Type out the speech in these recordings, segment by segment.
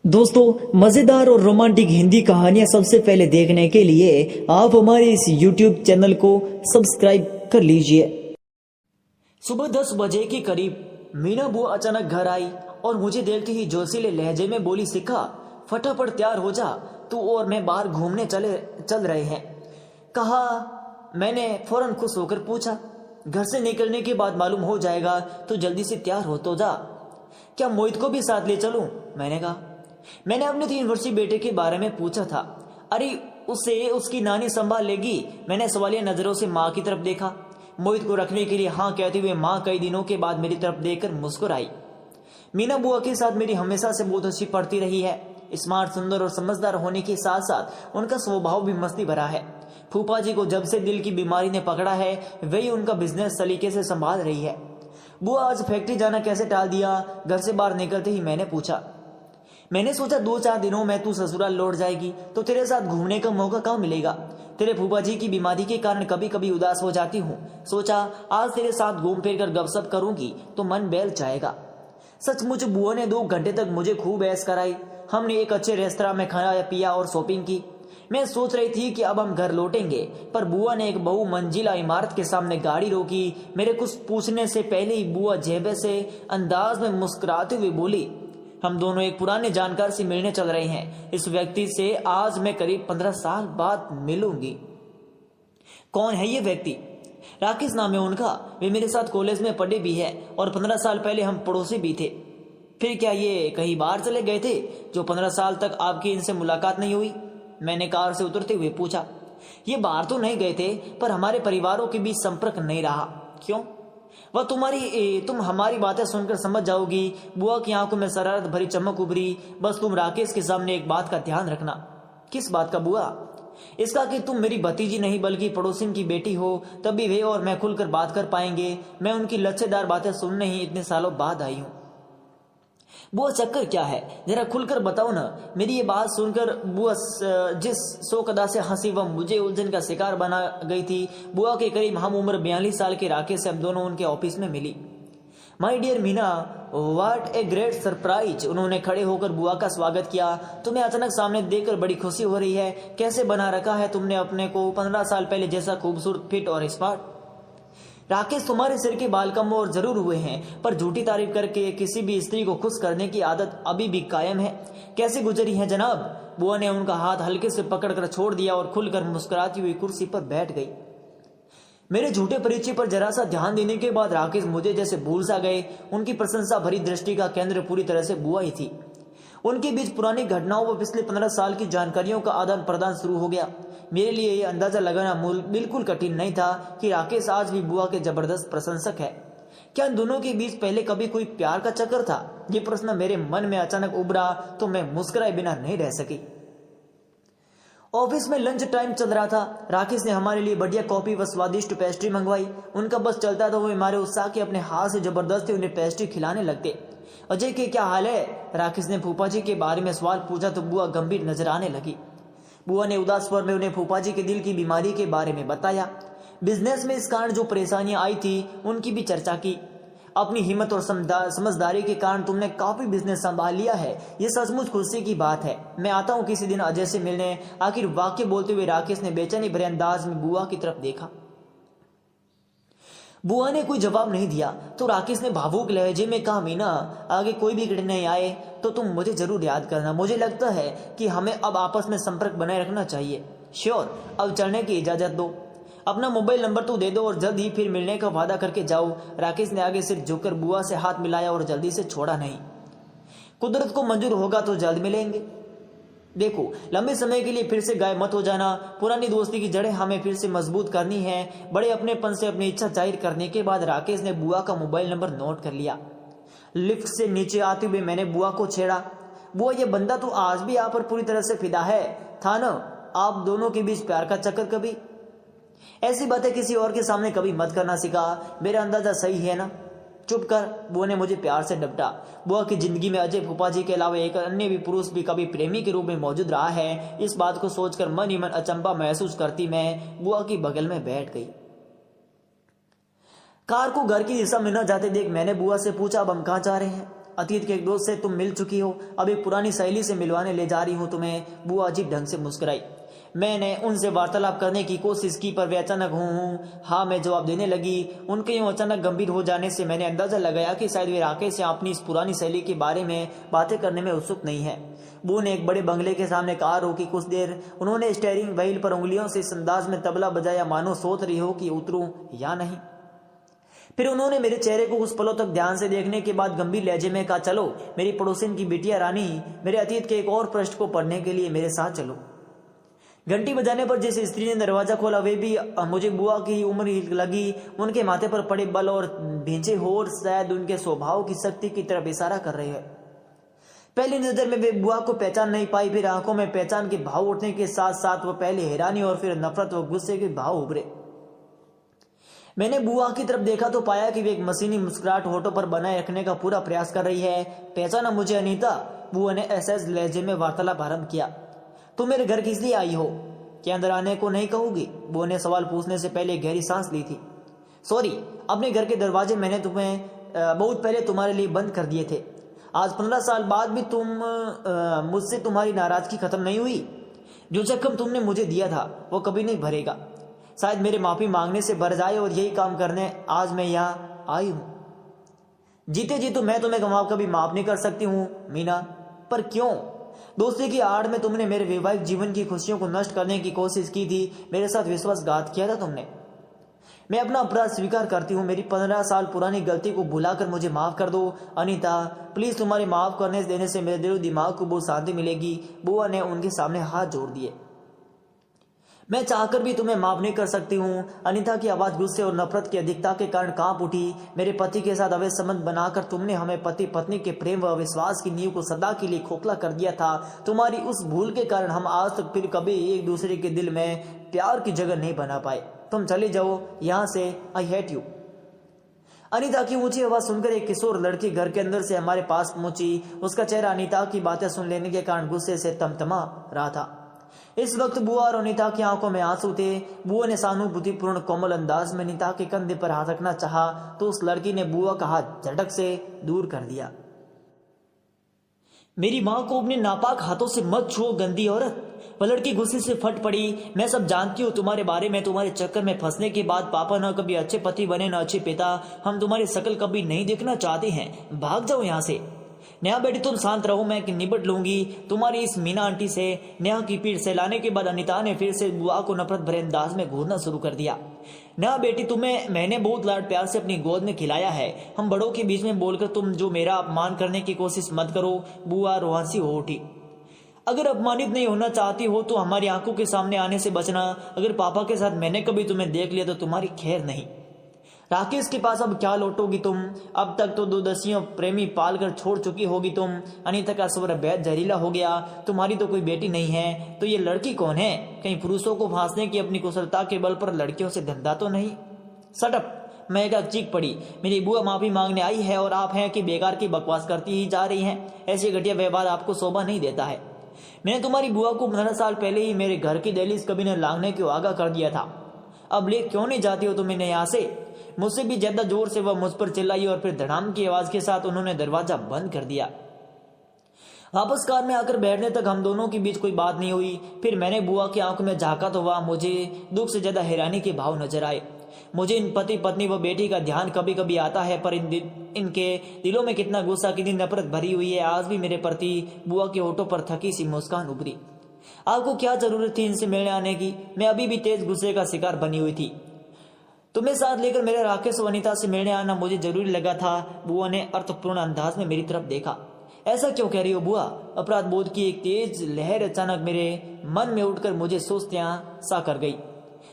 दोस्तों, मजेदार और रोमांटिक हिंदी कहानियां सबसे पहले देखने के लिए आप हमारे इस YouTube चैनल को सब्सक्राइब कर लीजिए। सुबह 10 बजे के करीब मीना बुआ अचानक घर आई और मुझे देखते ही जोशीले लहजे में बोली, सिखा फटाफट तैयार हो जा, तू और मैं बाहर घूमने चल रहे हैं। कहा। मैंने फौरन खुश होकर पूछा, घर से निकलने के बाद मालूम हो जाएगा, तो जल्दी से तैयार हो तो जा। क्या मोहित को भी साथ ले चलूं? मैंने कहा। मैंने अपने 3 वर्षीय बेटे के बारे में पूछा था। अरे, उसे उसकी नानी संभाल लेगी। मैंने सवालिया नजरों से माँ की तरफ देखा। मोहित को रखने के लिए हाँ कहते हुए माँ कई दिनों के बाद मेरी तरफ देखकर मुस्कुराई। मीना बुआ के साथ मेरी हमेशा से बहुत अच्छी पड़ती रही है। स्मार्ट, सुंदर और समझदार होने के साथ साथ उनका स्वभाव भी मस्ती भरा है। फूफा जी को जब से दिल की बीमारी ने पकड़ा है, वही उनका बिजनेस सलीके से संभाल रही है। बुआ, आज फैक्ट्री जाना कैसे टाल दिया? घर से बाहर निकलते ही मैंने पूछा। मैंने सोचा 2-4 दिनों में तू ससुराल लौट जाएगी तो तेरे साथ घूमने का मौका कहाँ मिलेगा। तेरे फूफा जी की बीमारी के कारण कभी कभी उदास हो जाती हूँ। सोचा आज तेरे साथ घूम फिर कर गपशप करूंगी तो मन बहल जाएगा। सचमुच बुआ ने 2 घंटे तक मुझे खूब ऐश कराई। हमने एक अच्छे रेस्तरां में खाना पिया और शॉपिंग की। मैं सोच रही थी कि अब हम घर लौटेंगे, पर बुआ ने एक बहुमंजिला इमारत के सामने गाड़ी रोकी। मेरे कुछ पूछने से पहले ही बुआ जेबे से अंदाज में मुस्कुराते हुए बोली, हम दोनों एक पुराने जानकार से मिलने चल रहे हैं। इस व्यक्ति से आज मैं करीब 15 साल बाद मिलूंगी। कौन है ये व्यक्ति? राकेश नाम है उनका। वे मेरे साथ कॉलेज में पढ़े भी है और 15 साल पहले हम पड़ोसी भी थे। फिर क्या ये कहीं बाहर चले गए थे जो 15 साल तक आपकी इनसे मुलाकात नहीं हुई? मैंने कार से उतरते हुए पूछा। ये बाहर तो नहीं गए थे, पर हमारे परिवारों के बीच संपर्क नहीं रहा। क्यों? वह तुम हमारी बातें सुनकर समझ जाओगी। बुआ की आंखों में शरारत भरी चमक उभरी। बस तुम राकेश के सामने एक बात का ध्यान रखना। किस बात का बुआ? इसका कि तुम मेरी भतीजी नहीं बल्कि पड़ोसिन की बेटी हो, तभी वे और मैं खुलकर बात कर पाएंगे। मैं उनकी लच्छेदार बातें सुनने ही इतने सालों बाद आई हूँ। बुआ, चक्कर क्या है? जरा खुलकर बताओ ना। मेरी ये बात सुनकर बुआ जिस शोक अदा से हंसी वह मुझे उलझन का शिकार बना गई थी। बुआ के करीब हम उम्र 42 साल के राकेश से हम दोनों उनके ऑफिस में मिली। My dear Meena, what a great surprise. उन्होंने खड़े होकर बुआ का स्वागत किया। तुम्हें अचानक सामने देखकर बड़ी खुशी हो रही है। कैसे बना रखा है तुमने अपने को? 15 साल पहले जैसा खूबसूरत, फिट और स्मार्ट। राकेश, तुम्हारे सिर के बाल कम और जरूर हुए हैं, पर झूठी तारीफ करके किसी भी स्त्री को खुश करने की आदत अभी भी कायम है। कैसे गुजरी है जनाब? बुआ ने उनका हाथ हल्के से पकड़कर छोड़ दिया और खुलकर मुस्कुराती हुई कुर्सी पर बैठ गई। मेरे झूठे परिचय पर जरा सा ध्यान देने के बाद राकेश मुझे जैसे भूल सा गए। उनकी प्रशंसा भरी दृष्टि का केंद्र पूरी तरह से बुआ ही थी। उनके बीच पुरानी घटनाओं व पिछले 15 साल की जानकारियों का आदान प्रदान शुरू हो गया। मेरे लिए यह अंदाजा लगाना बिल्कुल कठिन नहीं था कि राकेश आज भी बुआ के जबरदस्त प्रशंसक है। क्या इन दोनों के बीच पहले कभी कोई प्यार का चक्कर था? ये प्रश्न मेरे मन में अचानक उभरा तो मैं मुस्कुराए बिना नहीं रह सकी। ऑफिस में लंच टाइम चल रहा था। राकेश ने हमारे लिए बढ़िया कॉफी व स्वादिष्ट पेस्ट्री मंगवाई। उनका बस चलता तो वो हमारे उत्साह के अपने हाथ से जबरदस्ती उन्हें पेस्ट्री खिलाने लगते। अजय के क्या हाल है? राकेश ने फूफा जी के बारे में सवाल पूछा तो बुआ गंभीर नजर आने लगी। बुआ ने उदास स्वर में उन्हें फूफा जी के दिल की बीमारी के बारे में बताया। बिजनेस में इस कारण जो परेशानियां आई थी उनकी भी चर्चा की। अपनी हिम्मत और समझदारी के कारण तुमने काफी बिजनेस संभाल लिया है, ये सचमुच खुशी की बात है। मैं आता हूँ किसी दिन अजय से मिलने। आखिर वाक्य बोलते हुए राकेश ने बेचैनी भरे अंदाज में बुआ की तरफ देखा। बुआ ने कोई जवाब नहीं दिया तो राकेश ने भावुक लहजे में कहा, मीना, आगे कोई भी कठिनाई आए तो तुम मुझे जरूर याद करना। मुझे लगता है कि हमें अब आपस में संपर्क बनाए रखना चाहिए। श्योर, अब चलने की इजाजत दो। अपना मोबाइल नंबर तो दे दो और जल्द ही फिर मिलने का वादा करके जाओ। राकेश ने आगे सिर झुककर बुआ से हाथ मिलाया और जल्दी से छोड़ा नहीं। कुदरत को मंजूर होगा तो जल्द मिलेंगे। देखो, लंबे समय के लिए फिर से गायब मत हो जाना। पुरानी दोस्ती की जड़ें हमें फिर से मजबूत करनी है। बड़े अपनेपन से अपनी इच्छा जाहिर करने के बाद राकेश ने बुआ का मोबाइल नंबर नोट कर लिया। लिफ्ट से नीचे आते हुए मैंने बुआ को छेड़ा। बुआ, ये बंदा तो आज भी आप पर पूरी तरह से फिदा है। था ना आप दोनों के बीच प्यार का चक्कर? कभी ऐसी बातें किसी और के सामने कभी मत करना सिखा। मेरा अंदाजा सही है ना? चुप कर, बुआ ने मुझे प्यार से डपटा। बुआ की जिंदगी में अजय फूफा जी के अलावा एक अन्य भी पुरुष भी कभी प्रेमी के रूप में मौजूद रहा है। इस बात को सोचकर मन ही मन अचंभा महसूस करती मैं बुआ की बगल में बैठ गई। कार को घर की दिशा में न जाते देख मैंने बुआ से पूछा, अब हम कहाँ जा रहे हैं? अतीत के एक दोस्त से तुम मिल चुकी हो, अब एक पुरानी सहेली से मिलवाने ले जा रही हूं तुम्हें। बुआ अजीब ढंग से मुस्कुराई। मैंने उनसे वार्तालाप करने की कोशिश की पर वे अचानक हूँ हाँ मैं जवाब देने लगी। उनके यूं अचानक गंभीर हो जाने से मैंने अंदाजा लगाया कि शायद वे राकेश से अपनी इस पुरानी सहेली के बारे में बातें करने में उत्सुक नहीं है। बुआ ने एक बड़े बंगले के सामने कार रोकी। कुछ देर उन्होंने स्टीयरिंग व्हील पर उंगलियों से इस अंदाज में तबला बजाया मानो सोच रही हो कि उतरूं या नहीं। फिर उन्होंने मेरे चेहरे को कुछ पलों तक ध्यान से देखने के बाद गंभीर लहजे में कहा, चलो मेरी पड़ोसिन की बिटिया रानी, मेरे अतीत के एक और पृष्ठ को पढ़ने के लिए मेरे साथ चलो। घंटी बजाने पर जिस स्त्री ने दरवाजा खोला वे भी मुझे बुआ की उम्र ही लगी। उनके माथे पर पड़े बल और भींचे होर शायद उनके स्वभाव की शक्ति की तरफ इशारा कर रहे हैं। पहली नजर में वे बुआ को पहचान नहीं पाई, फिर आंखों में पहचान के भाव उठने के साथ साथ वो पहले हैरानी और फिर नफरत व गुस्से के भाव उभरे। मैंने बुआ की तरफ देखा तो पाया कि वे एक मशीनी मुस्कुराहट होठों पर बनाए रखने का पूरा प्रयास कर रही है। पहचाना मुझे अनीता? बुआ ने एसएस लहजे में वार्तालाप आरंभ किया। तुम मेरे घर किस लिए आई हो? क्या अंदर आने को नहीं कहूंगी? बुआ ने सवाल पूछने से पहले गहरी सांस ली थी। सॉरी, अपने घर के दरवाजे मैंने तुम्हें बहुत पहले तुम्हारे लिए बंद कर दिए थे। आज 15 साल बाद भी मुझसे तुम्हारी नाराजगी खत्म नहीं हुई। जो जख्म तुमने मुझे दिया था वो कभी नहीं भरेगा। शायद मेरे माफी मांगने से भर जाए और यही काम करने आज मैं यहाँ आई हूं। जीते जी तो मैं तुम्हें कभी माफ नहीं कर सकती हूँ मीना। पर क्यों? दोस्ती की आड़ में तुमने मेरे वैवाहिक जीवन की खुशियों को नष्ट करने की कोशिश की थी। मेरे साथ विश्वासघात किया था तुमने। मैं अपना अपराध स्वीकार करती हूँ। मेरी 15 साल पुरानी गलती को भुलाकर मुझे माफ कर दो अनीता। प्लीज तुम्हारे माफ करने देने से मेरे दिल दिमाग को बहुत शांति मिलेगी। बुआ ने उनके सामने हाथ जोड़ दिए। मैं चाहकर भी तुम्हें माफ नहीं कर सकती हूँ। अनीता की आवाज गुस्से और नफरत की अधिकता के कारण कांप उठी। मेरे पति के साथ अवैध संबंध बनाकर तुमने हमें पति पत्नी के प्रेम व विश्वास की नींव को सदा के लिए खोखला कर दिया था। तुम्हारी उस भूल के कारण हम आज तक फिर कभी एक दूसरे के दिल में प्यार की जगह नहीं बना पाए। तुम चले जाओ यहाँ से। I hate you. अनीता की ऊंची आवाज सुनकर एक किशोर लड़की घर के अंदर से हमारे पास पहुंची। उसका चेहरा अनीता की बातें सुन लेने के कारण गुस्से से तमतमा रहा था। इस वक्त बुआ और अनीता की आंखों में आंसू थे। बुआ ने सहानुभूतिपूर्ण कोमल अंदाज में अनीता के कंधे पर हाथ रखना चाहा तो उस लड़की ने बुआ का हाथ झटक से दूर कर दिया। मेरी माँ को अपने नापाक हाथों से मत छुओ गंदी औरत। वह लड़की गुस्से से फट पड़ी। मैं सब जानती हूँ तुम्हारे बारे में। तुम्हारे चक्कर में फंसने के बाद पापा न कभी अच्छे पति बने न अच्छे पिता। हम तुम्हारी शकल कभी नहीं देखना चाहते हैं। भाग जाओ यहाँ से। नेहा बेटी तुम शांत रहो, मैं निपट लूंगी तुम्हारी इस मीना आंटी से। नेहा की पीठ सहलाने के बाद अनीता ने फिर से बुआ को नफरत भरे अंदाज में घूरना शुरू कर दिया। नेहा बेटी तुम्हें मैंने बहुत लाड प्यार से अपनी गोद में खिलाया है। हम बड़ों के बीच में बोलकर तुम जो मेरा अपमान करने की कोशिश मत करो। बुआ रोहासी हो उठी। अगर अपमानित नहीं होना चाहती हो तो हमारी आंखों के सामने आने से बचना। अगर पापा के साथ मैंने कभी तुम्हें देख लिया तो तुम्हारी खैर नहीं। राकेश के पास अब क्या लौटोगी तुम? अब तक तो 2 दसियों प्रेमी पाल कर छोड़ चुकी होगी तुम। अनीता का स्वर बेहद जहरीला हो गया। तुम्हारी तो कोई बेटी नहीं है तो ये लड़की कौन है? कहीं पुरुषों को फांसने की अपनी कुशलता के बल पर लड़कियों से धंधा तो नहीं? सटअप। मैं एक चीख पड़ी। मेरी बुआ माफी मांगने आई है और आप हैं कि बेकार की बकवास करती ही जा रही हैं। ऐसे घटिया व्यवहार आपको शोभा नहीं देता है। मैंने तुम्हारी बुआ को 15 साल पहले ही मेरे घर की दहलीज कभी न लांघने को आगाह कर दिया था। अब ले क्यों नहीं जाती हो तुम इन्हें यहाँ से? मुझसे भी ज्यादा जोर से वह मुझ पर चिल्लाई और फिर धड़ाम की आवाज के साथ उन्होंने दरवाजा बंद कर दिया। वापस कार में आकर बैठने तक हम दोनों के बीच कोई बात नहीं हुई। फिर मैंने बुआ की आंखों में झांका तो वह मुझे दुख से ज्यादा हैरानी के भाव नजर आए। मुझे इन पति पत्नी व बेटी का ध्यान कभी कभी आता है पर इनके दिलों में कितना गुस्सा कितनी नफरत भरी हुई है। आज भी मेरे प्रति बुआ के होठों पर थकी सी मुस्कान उभरी। आपको क्या जरूरत थी इनसे मिलने आने की? मैं अभी भी तेज गुस्से का शिकार बनी हुई थी। तुम्हें साथ लेकर मेरे राकेश व अनीता से मिलने आना मुझे जरूरी लगा था। बुआ ने अर्थपूर्ण अंदाज में मेरी तरफ देखा। ऐसा क्यों कह रही हो बुआ? अपराध बोध की एक तेज लहर अचानक मेरे मन में उठकर मुझे सोचत्यां सा कर गई।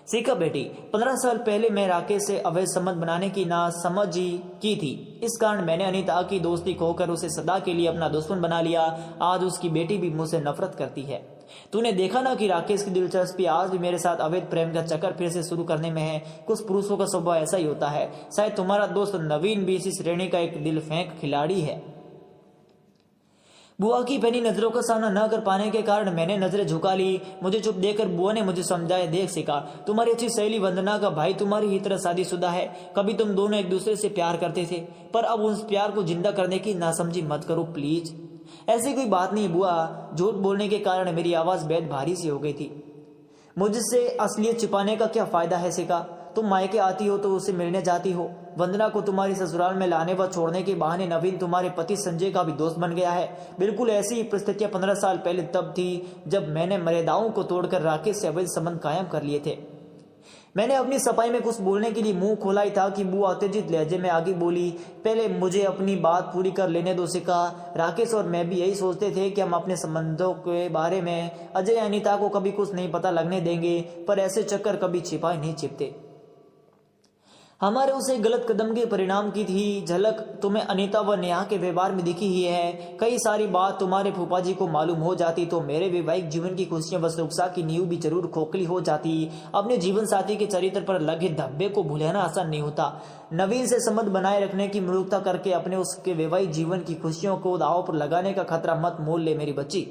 सीखा बेटी, 15 साल पहले मैं राकेश से अवैध संबंध बनाने की नासमझी की थी। इस कारण मैंने अनीता की दोस्ती खोकर उसे सदा के लिए अपना दुश्मन बना लिया। आज उसकी बेटी भी मुझसे नफरत करती है। तूने देखा ना कि राकेश की दिलचस्पी आज भी मेरे साथ अवैध प्रेम का चक्कर फिर से शुरू करने में है। कुछ पुरुषों का स्वभाव ऐसा ही होता है। शायद तुम्हारा दोस्त नवीन भी इसी श्रेणी का एक दिल फेंक खिलाड़ी है। बुआ की पैनी नजरों का सामना न कर पाने के कारण मैंने नजरें झुका ली। मुझे चुप देखकर बुआ ने मुझे समझाया, देख सिका, तुम्हारी अच्छी सहेली वंदना का भाई तुम्हारी ही तरह शादीशुदा है। कभी तुम दोनों एक दूसरे से प्यार करते थे, पर अब उस प्यार को जिंदा करने की नासमझी मत करो प्लीज। ऐसी कोई बात नहीं बुआ। झूठ बोलने के कारण मेरी आवाज बेहद भारी सी हो गई थी। मुझसे असलियत छिपाने का क्या फायदा है सिका? तुम मायके आती हो तो उससे मिलने जाती हो। वंदना को तुम्हारी ससुराल में लाने व छोड़ने के बहाने नवीन तुम्हारे पति संजय का भी दोस्त बन गया है। बिल्कुल ऐसी ही परिस्थितियां 15 साल पहले तब थी जब मैंने मर्यादाओं को तोड़कर राकेश से अवैध संबंध कायम कर लिए थे। मैंने अपनी सफाई में कुछ बोलने के लिए मुंह खोला ही था कि बुआ उत्तेजित लहजे में आगे बोली, पहले मुझे अपनी बात पूरी कर लेने दो सिका। राकेश और मैं भी यही सोचते थे कि हम अपने संबंधों के बारे में अजय अनीता को कभी कुछ नहीं पता लगने देंगे, पर ऐसे चक्कर कभी छिपाए नहीं छिपते। हमारे उस एक गलत कदम के परिणाम की थी झलक तुम्हें अनीता व नेहा के व्यवहार में दिखी ही है। कई सारी बात तुम्हारे फूफा जी को मालूम हो जाती तो मेरे वैवाहिक जीवन की खुशियां व सुरक्षा की नींव भी जरूर खोखली हो जाती। अपने जीवन साथी के चरित्र पर लगे धब्बे को भुलाना आसान नहीं होता। नवीन से संबंध बनाए रखने की मूर्खता करके अपने उसके वैवाहिक जीवन की खुशियों को दांव पर लगाने का खतरा मत मोल ले मेरी बच्ची।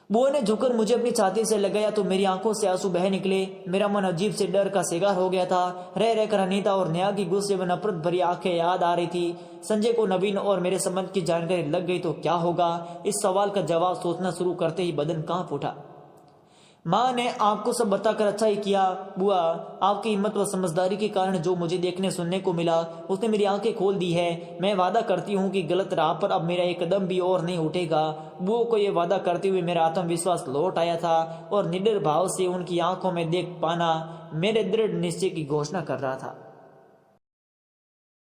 बुआ ने झुककर मुझे अपनी छाती से लगाया तो मेरी आंखों से आंसू बह निकले। मेरा मन अजीब से डर का शिकार हो गया था। रह रहकर अनीता और नेहा की गुस्से व नफरत भरी आंखें याद आ रही थी। संजय को नवीन और मेरे संबंध की जानकारी लग गई तो क्या होगा? इस सवाल का जवाब सोचना शुरू करते ही बदन कांप उठा। माँ ने आपको सब बताकर अच्छा ही किया बुआ। आपकी हिम्मत व समझदारी के कारण जो मुझे देखने सुनने को मिला उसने मेरी आंखें खोल दी है। मैं वादा करती हूँ कि गलत राह पर अब मेरा एक कदम भी और नहीं उठेगा। बुआ को यह वादा करते हुए मेरा आत्मविश्वास लौट आया था और निडर भाव से उनकी आंखों में देख पाना मेरे दृढ़ निश्चय की घोषणा कर रहा था।